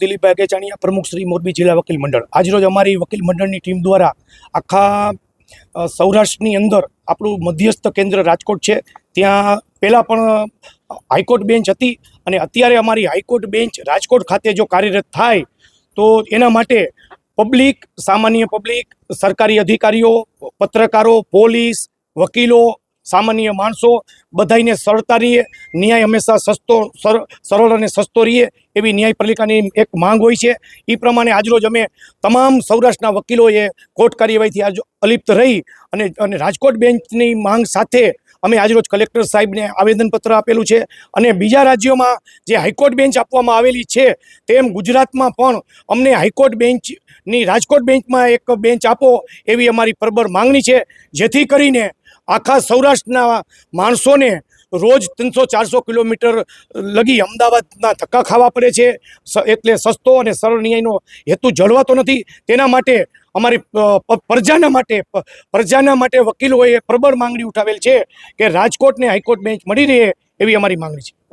દિલીપભાઈ કેચાણીયા, પ્રમુખ શ્રી મોરબી જિલ્લા વકીલ મંડળ। આજરોજ અમારી વકીલ મંડળની ટીમ દ્વારા આખા સૌરાષ્ટ્રની અંદર આપણું મધ્યસ્થ કેન્દ્ર રાજકોટ છે, ત્યાં પહેલાં પણ હાઈકોર્ટ બેન્ચ હતી અને અત્યારે અમારી હાઈકોર્ટ બેન્ચ રાજકોટ ખાતે જો કાર્યરત થાય તો એના માટે પબ્લિક, સામાન્ય પબ્લિક, સરકારી અધિકારીઓ, પત્રકારો, પોલીસ, વકીલો, સામાન્ય માણસો બધાને સરળતા રહે, ન્યાય હંમેશા સરળ અને સસ્તો રહે એવી ન્યાયપાલિકાની એક માંગ હોય છે। એ પ્રમાણે આજરોજ અમે તમામ સૌરાષ્ટ્રના વકીલોએ કોર્ટ કાર્યવાહીથી આજ અલિપ્ત રહી અને રાજકોટ બેન્ચની માંગ સાથે અમે આજરોજ કલેક્ટર સાહેબને આવેદનપત્ર આપેલું છે અને બીજા રાજ્યોમાં જે હાઈકોર્ટ બેન્ચ આપવામાં આવેલી છે તેમ ગુજરાતમાં પણ અમને હાઈકોર્ટ બેન્ચની રાજકોટ બેન્ચમાં એક બેન્ચ આપો એવી અમારી પ્રબળ માંગણી છે, જેથી કરીને આખા સૌરાષ્ટ્રના માણસોને રોજ 300-400 કિલોમીટર લગી અમદાવાદના ધક્કા ખાવા પડે છે, એટલે સસ્તો અને સરળ ન્યાયનો હેતુ જળવાતો નથી। તેના માટે અમારી પ્રજાના માટે વકીલોએ પ્રબળ માંગણી ઉઠાવેલ છે કે રાજકોટને હાઈકોર્ટ બેન્ચ મળી રહે એવી અમારી માંગણી છે।